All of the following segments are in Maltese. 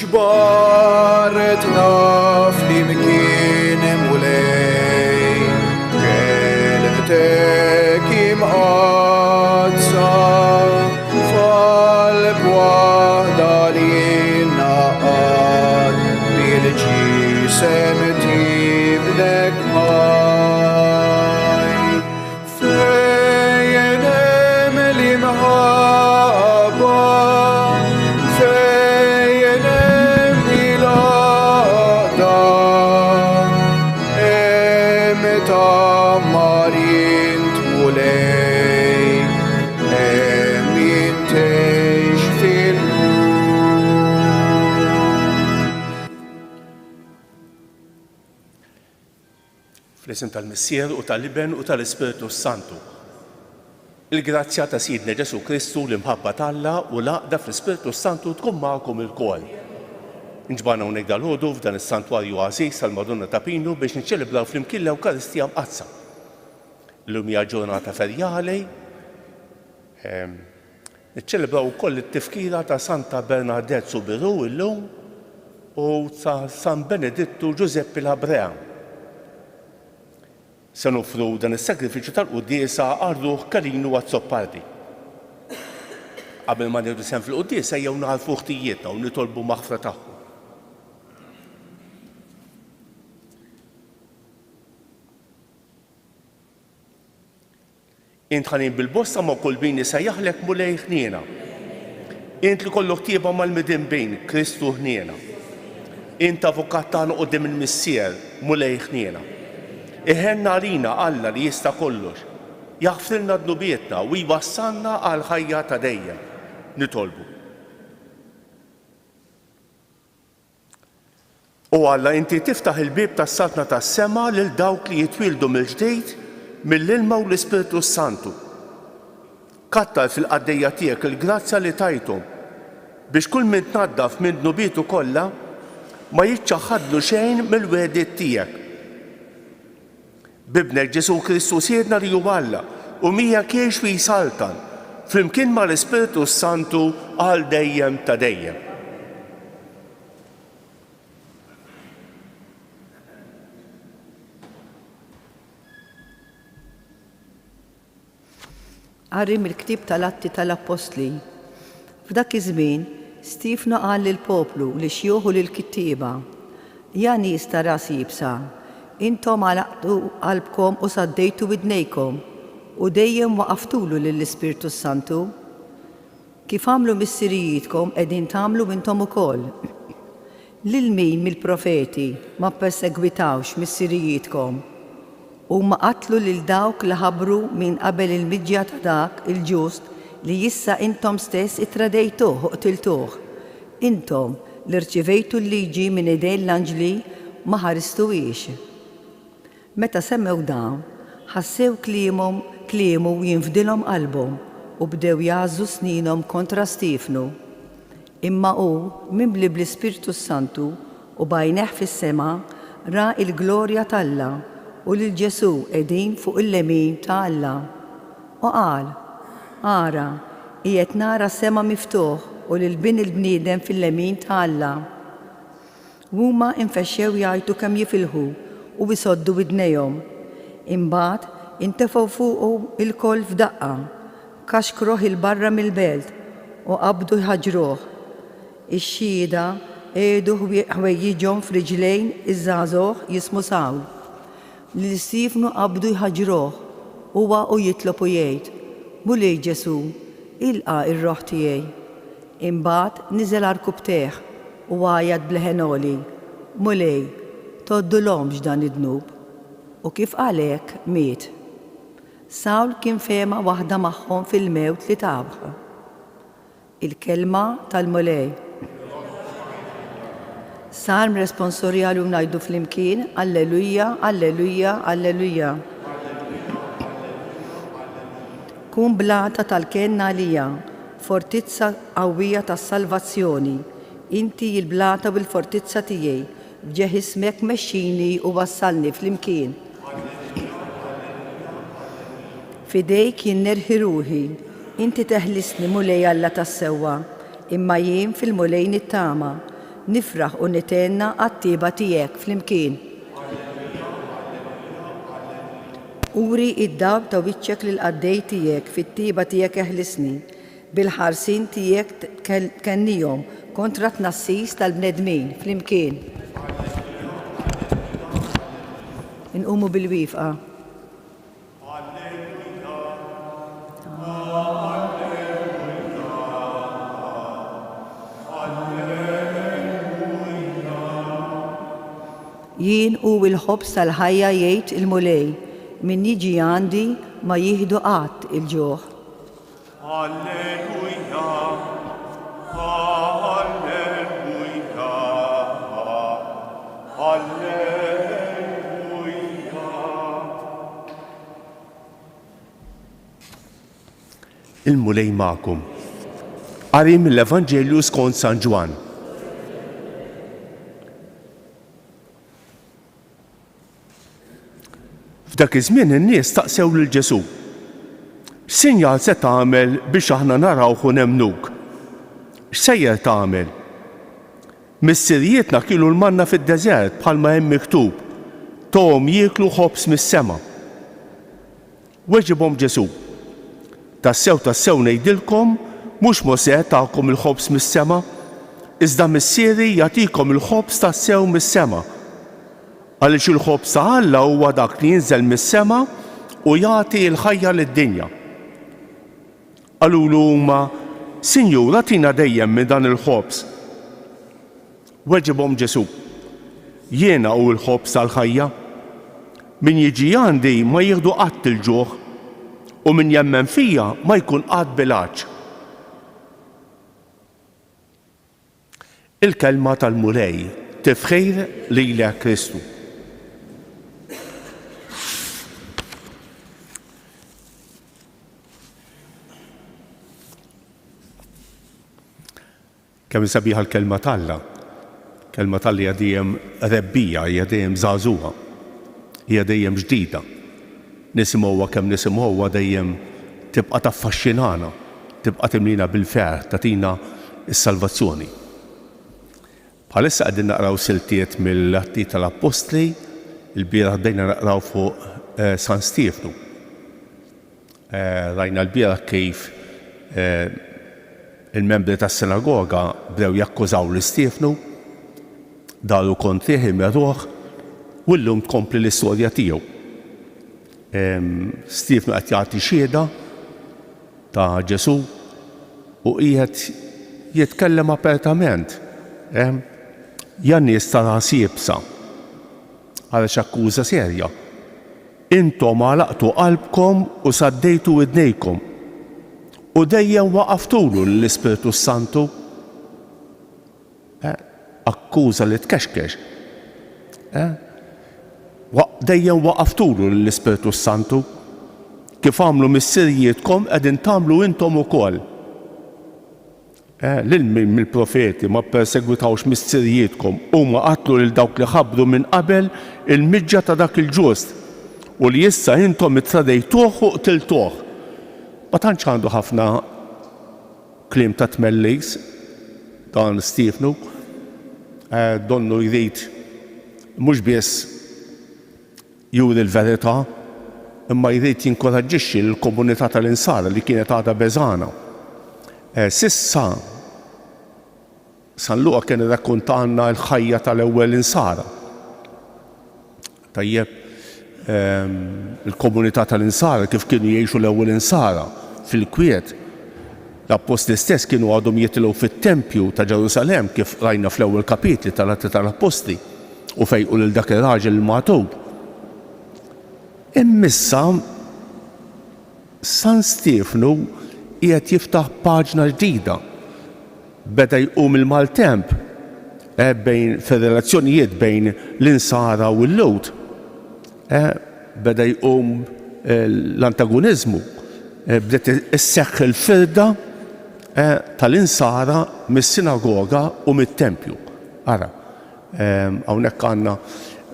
جبارتنا فلمكين مولاي كلمتك مقدسة فالبوحدة لينا قد بالجسم تبنك هاي فين ملي مهابة فين ميلادا امتا مارين تولي امين تشفي Fl-isem tal-Missier u tal-Iben u tal-Ispiritu Santu. Il-grazzja ta' Sidna Ġesu Kristu l-imħabba talla u l-għaqda fl-Ispiritu Santu tkun magħkom il-kol. Nġbana hawnhekk dal-għodu f'dan is-santwarju għażiż tal-Madonna ta' Pinu biex niċċelebraw flimkien l-Ewkaristija mqazza. Illum hija ġurnata ferjali, niċċelebraw ukoll it-tifkira ta' Santa Bernadette Soubirous illum u ta' San Benedittu Giuseppe Labrea. Se nofru dan is-sagrifiċċju tal-quddiesa għar-Ruħ Karinu Azzoppardi. Qabel ma nieħdu sehem fil-quddiesa jew naħarfu ħtijietna u nitolbu maħfra tagħhom. Int ħanin bil-bosta ma' kull bini se jaħlek mulej ħniena. Int li kollu ħtieba mal-midin bejn Kristu ħniena. Int avukat tagħna qudiem il-Missier mulej ħniena. Iħenna għalina Alla li jista' kollox, jaħfrilna dnubietna u jwassalna għal ħajja ta' dejjem. Nitolbu. U Alla inti tiftaħ il-bib tas-saltna tas-sema lil dawk li jitwildu mill-ġdejd mill-ilma u l-Ispiritu Santu. Kattar fil-qaddejja tiegħek il-grazzja li tajthom biex kull min tnaddaf minn dnubietu kollha ma jiċċaħħadlu xejn mill-wegħdiet tiegħek. Bibnek Ġesu Kristu siedna li Alla u mija kiex fi saltan flimkien ma l-Ispiritu Santu għal dejjem ta' dejjem. Qari mill-ktieb tal-Atti tal-Apostli. F'dak iż-żmien Stifna qal lill-poplu li xjuħu lill-kittieba: Ja nies ta' ras jibsa, intom għalaqtu qalbkom u saddejtu widnejkom u dejjem waqaftulu lill-Ispiritu Santu. Kif għamlu missirijietkom qegħdin tagħmlu intom ukoll. Lil min mill-profeti ma persegwitawx missirijietkom u ma qatlu lil dawk li ħabbru minn qabel il-midja ta' dak il-ġust li issa intom stess ittradejtuh u qtiltuh. Intom li rċivejtu l-liġi minn idejn l-anġli ma ħaristuhiex. Meta semmew dawn, ħassew kliemu jinfdilhom qalbhom u bdew jażu sninhom kontra Stifnu. Imma hu mimli bl-Ispirtu Santu u bajneħ fis-sema ra il-glorja t'Alla u lil Ġesu qegħdin fuq il-lemin ta' Alla. U qal: Ara, qiegħed nara s-sema miftuħ u lil bin il-bniedem fil-lemin ta' Alla. Huma infexxew jgħidu kemm jifilħu u jsoddu widnejhom. Imbagħad intefgħu fuqu il-koll f'daqqa, kaxkruh il-barra mill-belt u qabdu jħaġruh. Ix-xhieda qiegħdu ħwejjiġhom f'riġlejn iż-żagħżugħ jismu Sawl. Lil Stifnu qabdu jħaġruh huwa u jitlob u jgħid: Mulej Ġesu, ilqa' ir-roħ tiegħi. Imbagħad niżel għall-kubteħ u għajad bleħenoli: Mulej, toddulhomx dan id-dnub. U kif għalek miet. Sawl kien fema waħda magħhom fil-mewt li tabħ. Il-kelma tal-mulej. Salm responsorjali u ngħidu flimkien: Alleluja, Alleluja, Alleluja. Kun blata tal-kenna għalija, fortizza qawwija tas-salvazzjoni. Inti l-blata bil-fortizza tiegħi, b'ġeħ ismek mexxini u wassalni flimkien. Fidejk jinnerħi ruħi, inti teħlisni mulej Alla tas-sewwa, imma jien fil-mulej nittama. nifraħ u nitenna għat-tieba tiegħek flimkien. Uri id-dab ta' wiċċek lil qaddej tiegħek fit-tieba tiegħek eħlisni, bil-ħarsin tiegħek kennihom kontra tnassis tal-bnedmin flimkien. Inqumu bil-wifqa. Jien u l-ħobs tal-ħajja jgħid il-mulej, min jiġi għandi ma jieħdu qatt il-ġuħ. Alleluja, alleluja, alleluja. Il-mulej magħkom. Qari mill-Evanġelju skont San Ġwan. F'dak iż-żmien in-nies staqsew lil Ġesu: X'sinjal se tagħmel biex aħna narawh u nemnuk? X'sejjer tagħmel? Missirietna kielu l-manna fid-deżert bħalma hemm miktub, tohom jieklu ħobs mis-sema. Weġibhom Ġesu: tassew ngħidilkom mhux Mosè tagħkom il-ħobs mis-sema, iżda missieri jagħtikom il-ħobs tassew mis-sema. Għaliex il-ħobs ta' Alla huwa dak li jinżel mis-sema u jagħti l-ħajja lid-dinja. Qalulu huma: Sinjur, atina dejjem minn dan il-ħobs. Weġibhom Ġesu: Jiena hu l-ħobs tal-ħajja. Min jiġi għandi ma jieħdu qatt il-ġuħ u min jemmen fija ma jkun qatt bil-għaġġ. Il-kelma tal-mulej tifħir lilek Kristu. Kemm sabiħa l-kelma Alla. Kelma Alla hija dejjem rebbija, hija dejjem żagħżugħa, hija dejjem ġdida. Nisimgħuha kemm nisimgħuha dejjem tibqa' taffaxxinana, tibqa' timlina bil-ferħ, tagħtina s-salvazzjoni. Bħalissa qegħdin naqraw siltiet mill-Atti tal-Apostli, il-bieraħ bdejna naqraw fuq San Stiefnu. Rajna l-bieraħ kif il-membri tas-sinagoga bdew jakkużaw l-Stiefnu, daru kontrih imerruh u llum tkompli l-istorja tiegħu. Stiefnu qed jagħti xhieda ta' Ġesu u qiegħed jitkellem apertament. Jan nies ta' ras jibsa għaliex akkuża serja. Intom għalaqtu qalbkom u saddejtu widnejkom u dejjem waqaftulu l-Ispiritu Santu. Akkuża li tkexkex. Dejjem waqaftulu l-Ispiritu Santu. Kif għamlu missirijietkom qegħdin tagħmlu intom ukoll. Mill-profeti ma persegwitawx missirijietkom huma qatlu lil dawk li ħabbru minn qabel il-miġġa ta' dak il-ġust u li issa intom ittradejtuh u qtiltuh. Ma tantx għandu ħafna kliem ta' tmellejs dan Stiefnu. Donnu jrid mhux biss juri l-verità, imma jrid jinkoraġġixxi l-komunità tal-insara li kienet għadha beżana. Sissa San Luqa kien irrakkuntalna l-ħajja tal-ewwel insara. Tajjeb, il-komunità tal-insara kif kienu jgħixu l-ewwel insara fil-kwiet. L-apposti stess kienu għadhom jitilgħu fit-Tempju ta' Ġerusalemm kif rajna fl-ewwel kapitli tal-Atti tal-Apposti u fejqu lil dak ir-raġel magħtub. Immissa San Stiefnu qiegħed jiftaħ paġna ġdida. Beda jqum il-maltemp fir-relazzjonijiet bejn l-insara u l-Lud. Beda jqum l-antagonizmu. Bdet isseħħ il-firda tal-insara mis-sinagoga u mit-tempju. Ara, hawnhekk għandna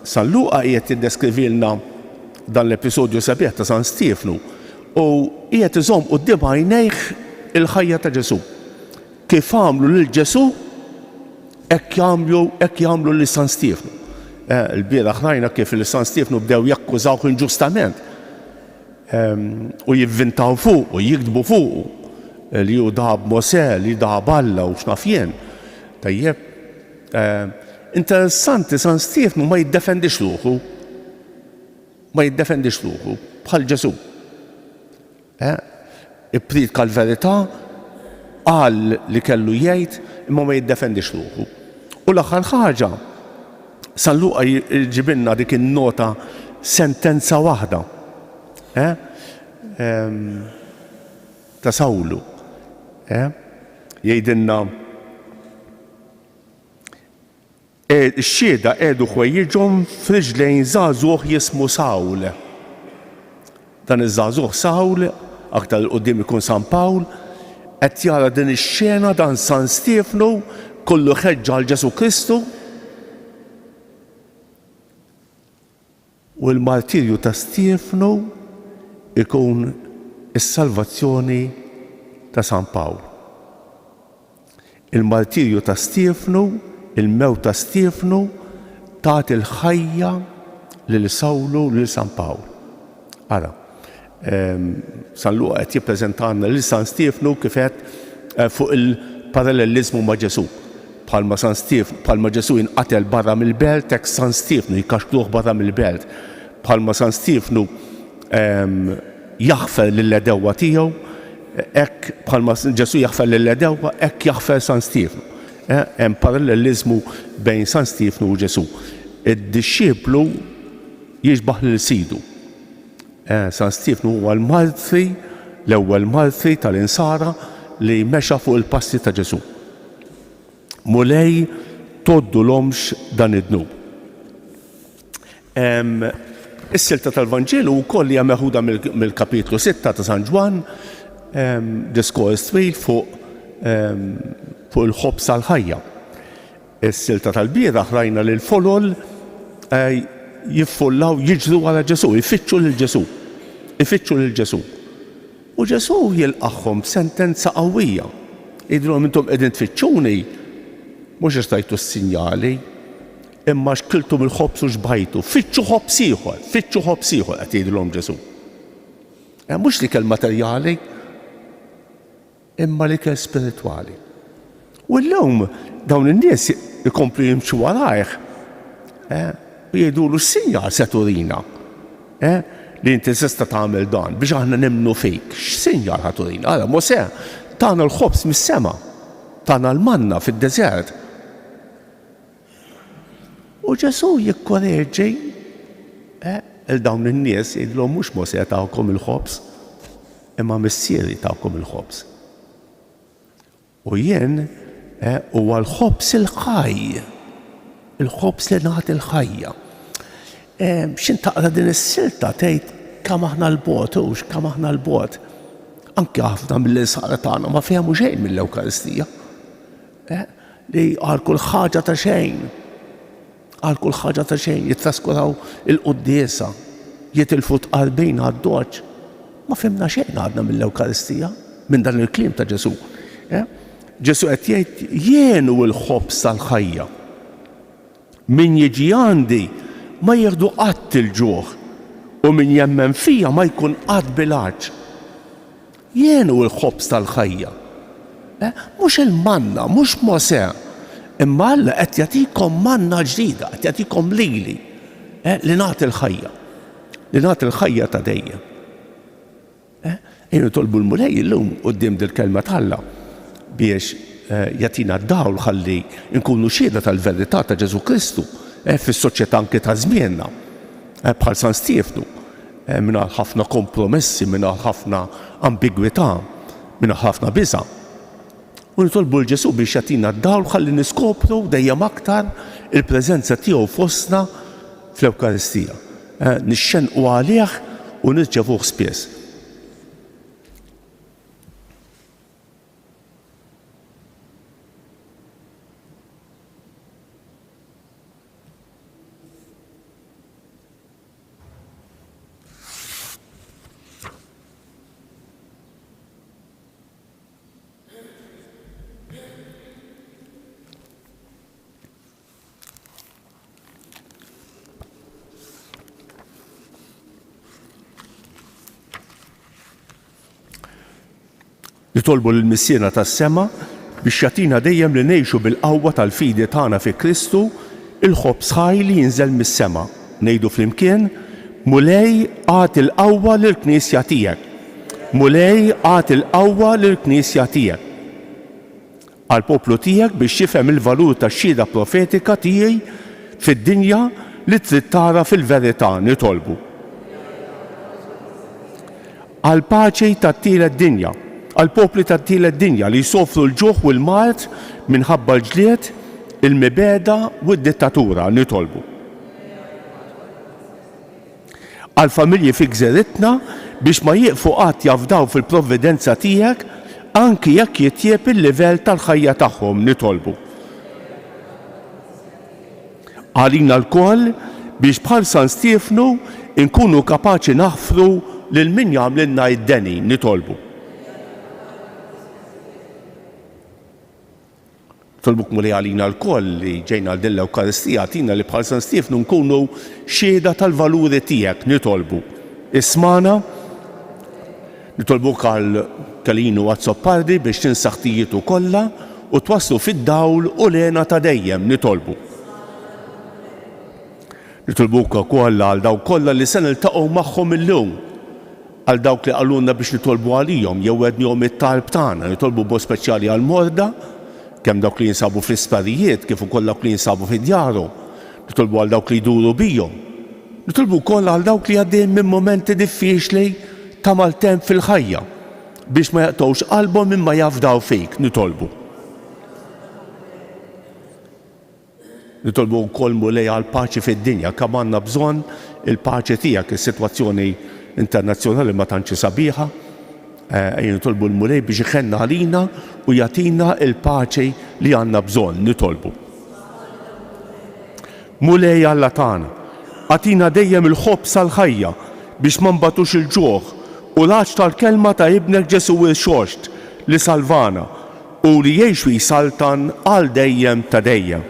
San Luqa qiegħed jiddeskrivilna dan l-episodju sabiħ ta' San Stiefnu u qiegħed iżomm quddiem għajnejh il-ħajja ta' Ġesu. Kif għamlu lil Ġesu hekk jagħmlu li San Stefnu. Il-bieraħ rajna kif li San Stefnu bdew jakkużawh inġustament u jivvintaw fuq u jikdbu fuq li hu dahab Mosè, li dahab Alla u x'naf jien. Tajjeb, interessanti San Stefnu ma jiddefendix ruħu. Ma jiddefendix ruħu bħal Ġesu. Ippridka l-verità, qal li kellu jgħid imma ma jiddefendix ruħu. U l-aħħar ħaġa, San Luqa jġibilna dik in-nota sentenza waħda ta' Sawlu. Jgħidilna x-xieda qiegħdu ħwejjiġhom f'riġlejn żagħżugħ jismu Sawl. Dan iż-żagħżugħ Sawl, aktar il-qudiem ikun San Pawl, qed jara din ix-xena dan San Stefnu kollu ħeġġa għal Ġesu Kristu u l-martirju ta' Stefnu ikun is-salvazzjoni ta' San Pawl. Il-martirju ta' Stefnu, il-mewt ta' Stefnu tat il-ħajja lil Sawlu lil San Pawl. Ara, San Luqa qed jippreżentanna lil San Stefnu kif qed fuq il-parallelizmu ma' Ġesu. Bħalma Ġesu jinqatel barra mill-belt, hekk San Stefnu jikkaxkluh barra mill-belt. Bħalma San Stefnu jaħfer lill-edewwa tiegħu, hekk bħalma Ġesu jaħfer lill-edewwa, hekk jaħfer San Stefnu. Hemm parallelizmu bejn San Stefnu u Ġesu. Id-dixxieplu jiġbaħ lil sidu. San Stefnu huwa l-martri, l-ewwel martri tal-insara li mexa fuq il-passi ta' Ġesu. Mulej toddulhomx dan id-dnub. Is-silta tal-Vanġelu wkoll hija meħuda mill-kapitlu 6 ta' San Ġwan, diskors twil fuq il-ħobs tal-ħajja. Is-silta tal-bieraħ rajna li l-folol jiffullaw jiġru wara Ġesu, ifittxu lil Ġesu. U Ġesu jilqaħħom b'sentenza qawwija. Jidhirhom intom qegħdin tfittxuni, mhux irtajtu s-sinjali, imma xkiltum il-ħobs u xbajtu. Fittxu ħobs ieħor qed jgħidulhom Ġesu. Mhux l-ikel materjali, imma l-ikel spiritwali. U llum dawn in-nies ikomplu jimxu warajh. U jgħidulu s-sinjal se turina li inti tista' tagħmel dan biex aħna nemmnu fik. X'sinjal ħa turina? Ara Mosè tagħna l-ħobs mis-sema, tagħna l-manna fid-deżert. U Ġesu jikkoreġġi il dawn in-nies jgħidulhom mhux Mosè tagħkom il-ħobs, imma missieri tagħkom il-ħobs. U jien huwa l-ħobs il-ħajj, il-ħobs li nagħti l-ħajja. X'intaqra din is-silta tgħid kemm aħna l-bogħod u x'kemm aħna l-bogħod. Anke ħafna mill-insara tagħna ma fehmu xejn mill-Ewkaristija. Li għal kull ħaġa ta' xejn, jitraskuraw il-quddiesa, jitilfu tqarbin għad-doċ. Ma fehmna xejn għadna mill-Ewkaristija minn dan il-kliem ta' Ġesu. Ġesu qed jgħid jien hu l-ħobs tal-ħajja. Min jiġi għandi ma jieħdu qatt il-ġuħ u min jemmen fija ma jkun qatt bil-għaġġ. Jien hu l-ħobs tal-ħajja. Mhux il-manna, mhux Mosè, imma Alla qed jagħtikom manna ġdida, qed jagħtikom lili li nagħti l-ħajja ta' dejjem. Jien nitolbu l-mulej illum quddiem dil-kelma tal-Alla biex jagħtina d-dawl ħalli nkunu xhieda tal-verità ta' Ġesu Kristu fis-soċjetà anke ta' żmienna bħal San Stefnu mingħajr ħafna kompromessi, mingħajr ħafna ambigwità, mingħajr ħafna biża'. U nitolbu l-Ġesu biex jagħtina d-dawl ħalli niskopru dejjem aktar il-preżenza tiegħu fostna fl-Ewkaristija. Nixxenqu għalih u nirċevuh spiss. Nitolbu lill-Missiera tas-sema biex jagħtina dejjem li ngħixu bil-qawwa tal-fidi tagħna fi Kristu il-ħobb sħaj li jinżel mis-sema. Ngħidu flimkien: Mulej għati l-qawwa lill-Knisja tiegħek. Mulej għati l-qawwa lill-Knisja tiegħek. Għall-poplu tiegħek biex jifhem il-valur tax-xhieda profetika tiegħi fid-dinja li trid tara fil-verità nitolbu. Għall-paċi tat-tielet dinja, għall-popli tat-tielet dinja li jsofru l-ġuħ u l-mart minħabba l-ġlied, il-mibeda u d-dittatura nitolbu. Għall-familji fi gżeritna biex ma jieqfu qatt jafdaw fil-provvidenza tiegħek anki jekk jitjieb il-livell tal-ħajja tagħhom nitolbu. Għalina l-koll biex bħal San Stiefnu nkunu kapaċi naħfru lil min jagħmlilna id-deni nitolbu. Tolbuk mulej għalina l-koll li ġejna għal din l-Ewkaristija tina li bħal San Stiefnu nkunu xhieda tal-valuri tiegħek nitolbu. Ismana, nitolbuk għal Kalinu Azzoppardi biex tinsaħ tijietu kollha u twasslu fid-dawl u lena ta' dejjem nitolbu. Nitolbuk ukoll għal dawk kollha li se niltaqgħu magħhom illum, għal dawk li qalulna biex nitolbu għalihom jew għednihom it-talb tagħna, nitolbu b'mod speċjali għal morda, kemm dawk li jinsabu fl-isparijiet kif ukoll dawk li jinsabu fid-djarhom, nitolbu għal dawk li jduru bihom. Nitolbu wkoll għal dawk li għaddejjin minn momenti diffiċli ta' maltemp fil-ħajja biex ma jaqtgħux qalbhom mimma jafdaw fik nitolbu. Nitolbu wkoll mulej għal paċi fid-dinja kemm għandna bżonn il-paċi tiegħek, is-sitwazzjoni internazzjonali ma tantx sabiħa. Nitolbu l-mulej biex iħenna għalina u jagħtina il-paċi li għandna bżonn nitolbu. Mulej Alla tagħna, għatina dejjem il-ħobb sal-ħajja biex ma nbatux il-ġuħ u l-għaġġ tal-kelma ta' ibnek Ġesu il-xoxt li salvana u li jgħixu jisaltan għal dejjem ta' dejjem.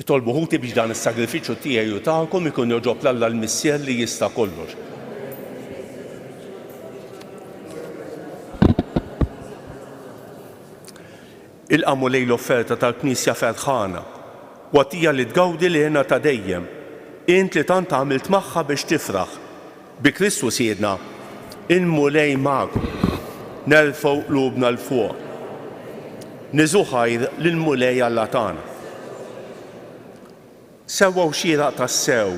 Tolbu ħuti biex dan is-sagrifiċċju tiegħi u tagħkom ikun joġob l-Alla l-Missier li jista' kollox. Ilqamu lejn l-offerta tal-Knisja ferħana u għatija li tgawdi lejna ta' dejjem. Int li tant għamilt magħha biex tifraħ. Bi Kristu siedna inmu lejn magħkom, nerfgħu qlubna l fuq. Niżu ħajr lil mulej Alla tagħna. Sewwa xieraq tas-sew,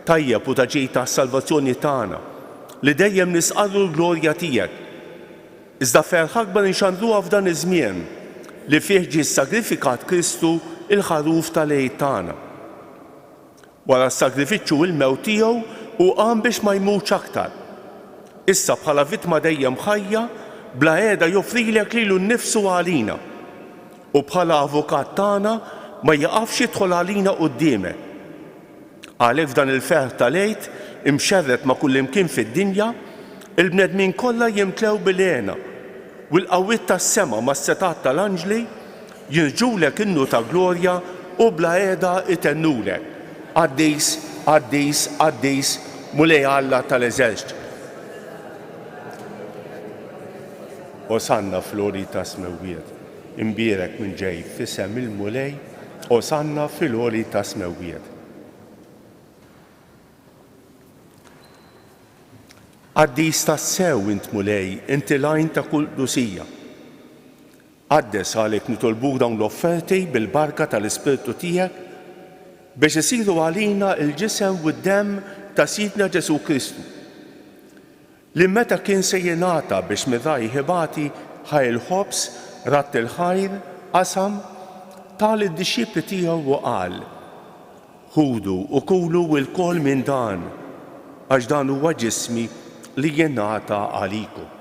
tajjeb u ta' ġej tas-salvazzjoni tagħna li dejjem nisqarru l-glorja tiegħek. Iżda ferħ akbar inxandruha f'dan iż-żmien li fih ġie sagrifikat Kristu il-ħaruf tal-għejd tagħna. Wara s-sagrifiċċju il-mewt tiegħu u qam biex ma jmutx aktar. Issa bħala vittma dejjem ħajja bla qiegħda joffrilek lilu nnifsu għalina u bħala avukat tagħna ma jaqafx jidħol għalina quddiemek. Għalhekk f'dan il-ferħ tal-għid imxerret ma' kull imkien fid-dinja, il-bnedmin kollha jimtlew bil-għena u l-qawwiet tas-sema mas-setat tal-anġli jinġulek innu ta' glorja u bla qiegħda itennulek. Qaddis, qaddis, qaddis, mulej Alla tal-eżerċit. Osanna fl-għoli smewwiet, imbierek minn ġej f'isem il-mulej, osanna fil-għoli smewwiet. Qaddis tas-sew int mulej, inti lajn ta' kull qdusija. Qaddes għalhekk nitolbuk dawn l-offerti bil-barka tal-Ispirtu tiegħek biex isiru għalina l-ġisem u d-demm ta' Sidna Ġesu Kristu li meta kien se jingħata biex miraj ħibati ħaj il-ħobs, ratt il-ħajr, qasam, tal id-dixxipli tiegħu u qal: ħudu u kulu l-kol minn dan, għax dan huwa ġismi li jingħata għalikom.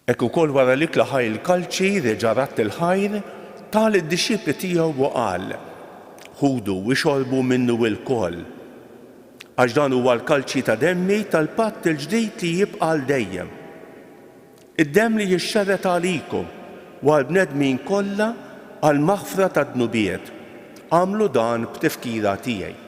Hekk ukoll wara li klaħaj il-kalċi reġa' ratt il-ħajr tal id-dixxipli tiegħu u qal: ħudu u xorbu minnu l-kol, għax dan huwa l-kalċi ta' demmi tal-patt il-ġdid li jibqa' l dejjem. Id-demm li jixxerret għalikom u għall-bnedmin kollha għal maħfra ta' dnubiet. Għamlu dan b'tifkira tiegħi.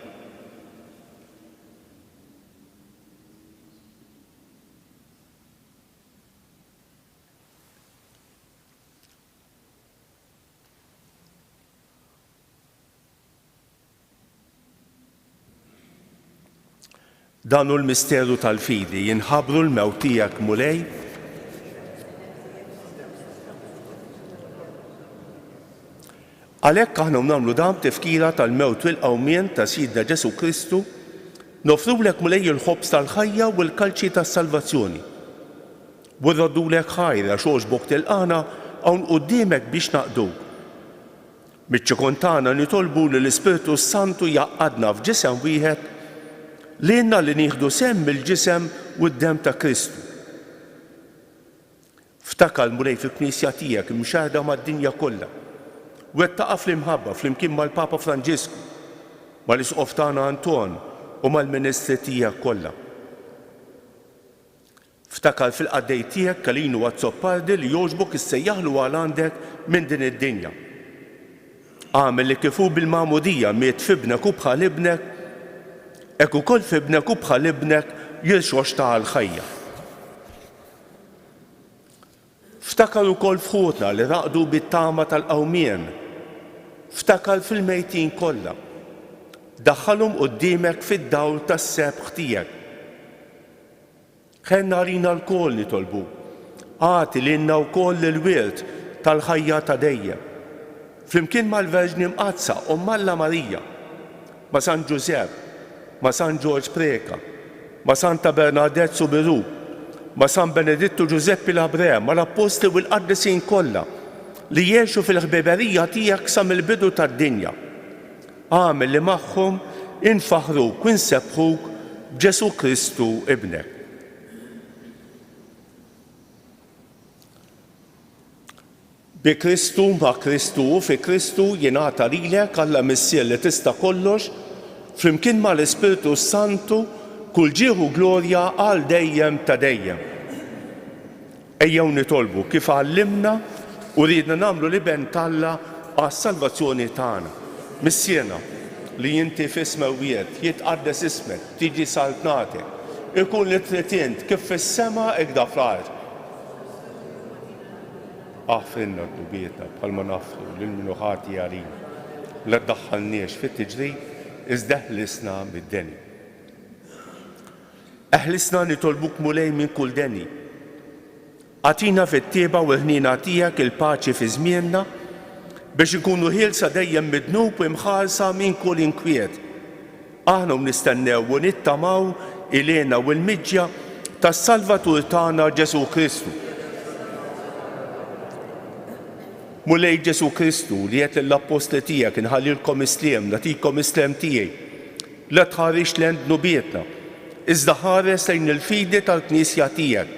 Dan hu l-misteru tal-fidi, jinħabru l-mewt tiegħek mulej għalhekk aħna nagħmlu dan b'tifkira tal-mewt u l-qawmien ta' Sidna Ġesu Kristu, nofrulek mulej il-ħobs tal-ħajja u l-kalċi tas-salvazzjoni. U rroddulek ħajra xogħġbok tilqana hawn quddiemek biex naqduk. Miċ-ċikun tagħna nitolbu li l-Ispirtu Santu jaqgħadna f'ġisem wieħed lilna li nieħdu semm il-ġisem u d-demm ta' Kristu. Ftakar mulej fil-Knisja tiegħek imxarda mad-dinja kollha. Wettaqa fl-imħabba flimkien mal-Papa Franġisku, mal-Isqof tagħna Anton u mal-Ministri tiegħek kollha. Ftakar fil-qaddej tiegħek kalinu għat-soppardi li jogħġbok issejjaħlu għal għandek minn din id-dinja. Għamel li kifu bil-magħmudija miet f'ibnek u bħal ibnek, hekk ukoll f'ibnek u bħal ibnek jirxox ta' l-ħajja. Ftakar ukoll f'ħutna li raqdu bit-tama tal-qawmien. Ftakar fil-mejtin kollha. Daħħalhom quddiemek fid-dawl tas-sebħ tiegħek. Ħenna rina l-kol nitolbu. Għati lilna wkoll il-wirt tal-ħajja ta' dejjem. Flimkien mal-Verġni Mqazza u Malla Marija, ma' San Ġusepp, ma' San Ġorġ Preka, ma' Santa Bernadette Subiru, ma' San Benedittu Giuseppe Labrea, ma' l-Apostli u l-Qaddisin kollha li jgħixu fil-ħbiberija tiegħek sa mill-bidu tad-dinja. Għamel li magħhom infaħruk u nsebħuk b'Ġesu Kristu ibnek. Bi Kristu, ma' Kristu u fi Kristu jingħata lilek Alla Missier li tista' kollox flimkien mal-Ispirtu Santu kull ġieħu glorja għal dejjem ta' dejjem. Ejjew nitolbu kif għallimna u ridna nagħmlu li ben Alla għas-salvazzjoni tagħna. Missierna li inti f'ismewwiet jitqaddes ismek, tiġi saltnatek, ikun li tritint kif fis-sema hekk da fl-ard. Aħfrinna d-dubieta bħalma nafru lil-minuħati għalina. La ddaħħalniex fit-tiġrid iżda ħlisna mid-deni. Eħlisna nitolbuk mulej minn kull deni. Għatina fit-tieba u l-ħnina tiegħek il-paċi fi żmienna biex ikunu ħielsa dejjem midnub u imħarsa minn kull inkwiet. Aħna nistennew u nittamaw ilena u l-miġja tas-Salvatur tagħna Ġesu Kristu. Mulej Ġesu Kristu li qed lill-Apostli tiegħek inħallilkom isliem, nagħtikom isliem tiegħi. La tħarix lejn dnubietna, iżda ħares lejn il-fidi tal-Knisja tiegħek.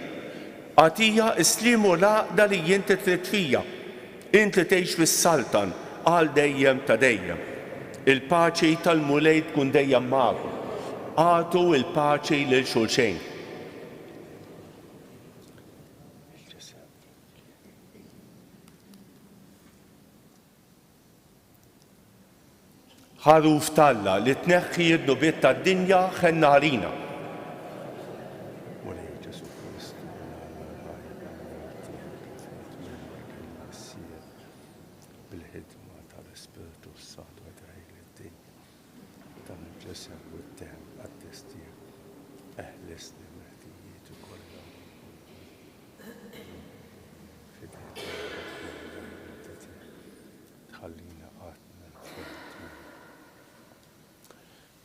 Għatija isliem u l-għaqda li inti trid fija. Inti tgħix fis-Saltan għal dejjem ta' dejjem. Il-paċi tal-mulej tkun dejjem magħkom. Għatu il-paċi lil xulxejn. Ħaruf Talla li tneħħi d-nubiet tad-dinja ħenna ħarina. Bil-ħidma tal-Ispiritu s-Santu għadħaj l-dinja tal-ġesed u d-dem għad-testija eħlisni meħtijiet u kollha.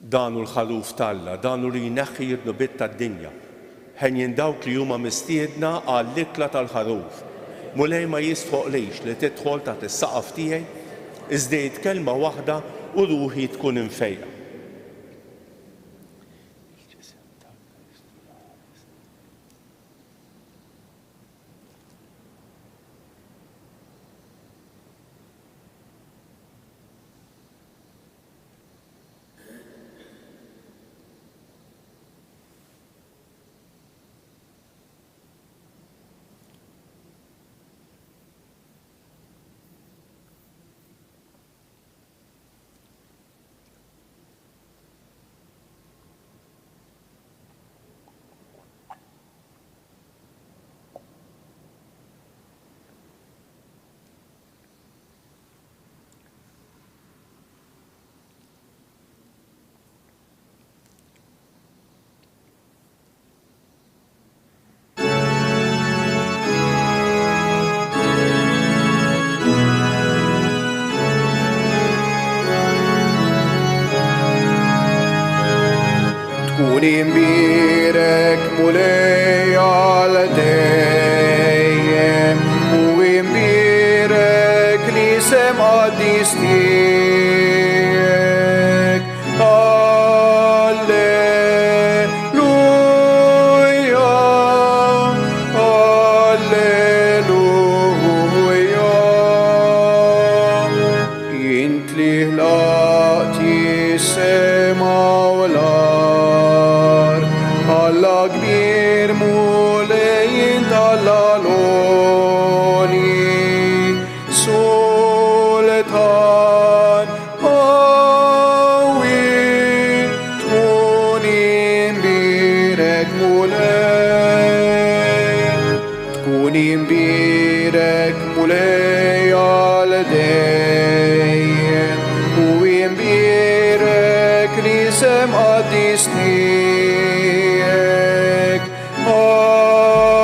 Danu l-ħaluf Talla, danu li jneħħi id-nubiet tad-dinja. Ħenjin dawk li huma mistiedna għall-ikla tal-ħaruf. Mulej ma jistħoqlix li tidħol taħt is-saqaf tiegħi, iżdejt kelma waħda u ruħi tkun imfejja. Imbirek mulej għal dejjem u imbirek li sema distijek. Alleluja, alleluja. Int li ħlaqti sema u l-ard, Alla kbir mulejn tal-għaloni, sultan għawi, tkun imbirek mulej, tkun imbirek mulej għal dejjem, u imbirek li sema distijek. Alleluja,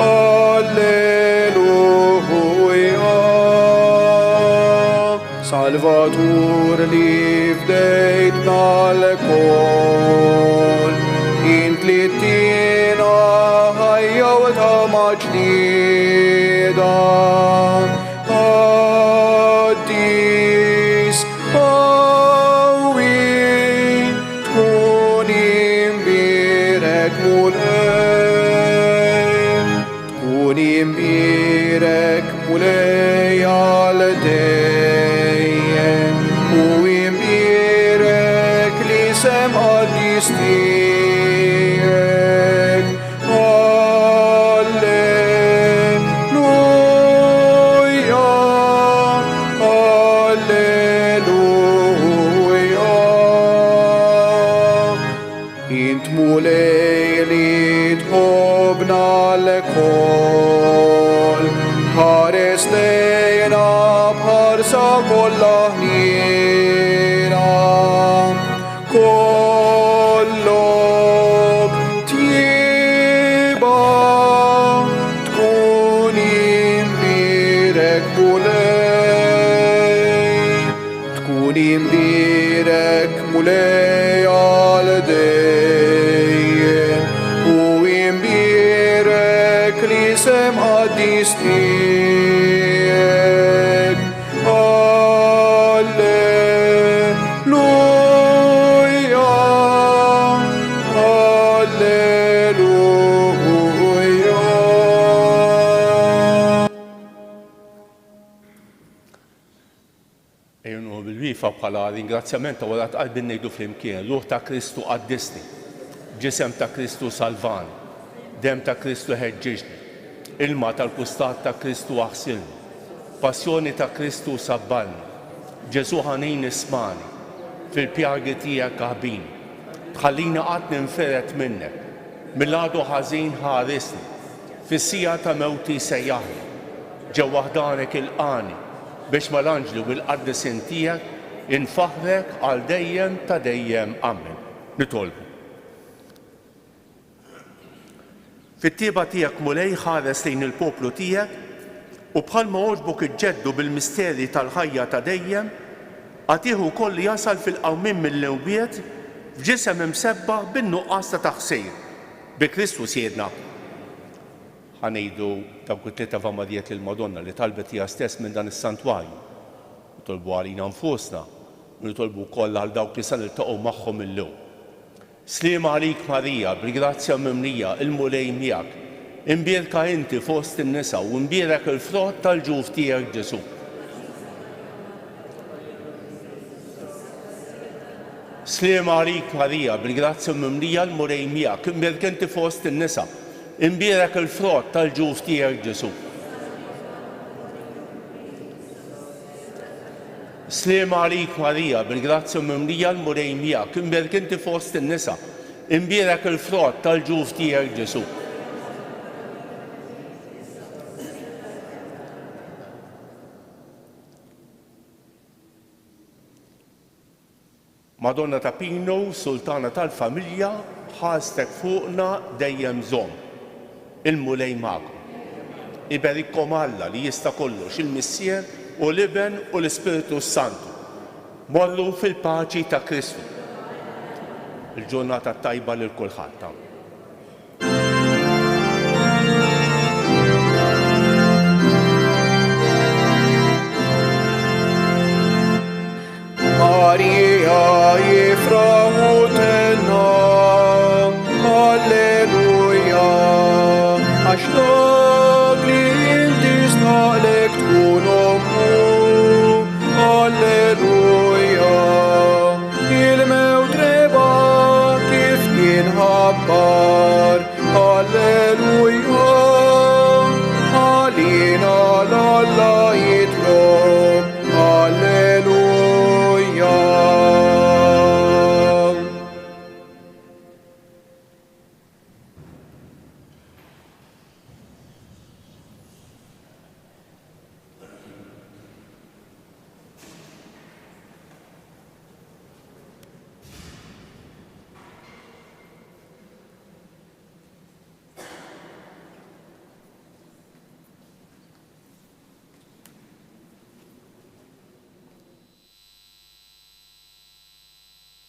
alleluja. Salvatur li fdejtna l-kol, int li tina ħajja u ta' maġnida. Addis għawi, tkun imbirek mulej, tkun imbirek mulej għal dejjem, u imbirek li sema distijek. Alleluja, alleluja. Int mulej li tħobna l-kol, ħares lejna bħarsa kollha ħniena. Kollok tjiba, tkun imbirek mulej, mulej għal-dejjem u jimbirek li sem għaddis tijek. Alleluja, alleluja. Ejnu bil-wifa bħala ringrazzjament ta' wara tqalbi ngħidu flimkien, ruħ ta' Kristu qaddisni, ġisem ta' Kristu salvani, dem ta' Kristu ħeġġiġni, ilma tal-kustat ta' Kristu aħsilni, passjoni ta' Kristu sabbalni, Ġesu ħanin ismani, fil-pjagi tiegħek għabini, tħallina qatt ninferet minnek, mill-għadu ħażin ħarisni, fis-sija ta' mewti sejjaħni, ġew waħdanek il-qani, biex mal-anġlu bil-qaddisin tiegħek infaħrek għal dejjem ta' dejjem amen. Nitolbu. Fit-tieba tiegħek mulej ħares lejn il-poplu tiegħek u bħalma għoġbok iġġeddu bil-misteri tal-ħajja ta' dejjem, għatiħu kolli jasal fil-qawmin mill-lewbiet f'ġisem imsebba bin-nuqqas ta' taħsir bi Kristu siedna. Ħanejdu dawk it-tlieta vamadijiet lill-Madonna li talbet hija stess minn dan is-santwarju. Nitolbu għalina nfusna u nitolbu wkoll għal dawk li se niltaqgħu magħhom illum. Sliema għalik Marija, bil-grazzja mimlija, il-mulej miegħek, imbierka inti fost in-nisa u imbierek il-frott tal-ġuf tiegħek Ġesu. Sliema għalik Marija, bil-grazzja mimlija, il-mulej miegħek, imbierka inti fost in-nisa, imbierek il-frott tal-ġuf tiegħek Ġesu. Sliema għalik Marija, bil-grazzja mimlija, il-mulej miegħek, imbierka inti fost in-nisa, imbierek il-frott tal-ġuf tiegħek Ġesu. Madonna ta' Pino, sultana tal-familja, ħastek fuqna dejjem żomm. Il-mulej magħkom. Iberikkom Alla li jista' kollox il-Missier u l-Iben u l-Ispiritu Santu. Morru fil-paċi ta' Kristu. Il-ġurnata tajba lil kulħadd. Marija jifra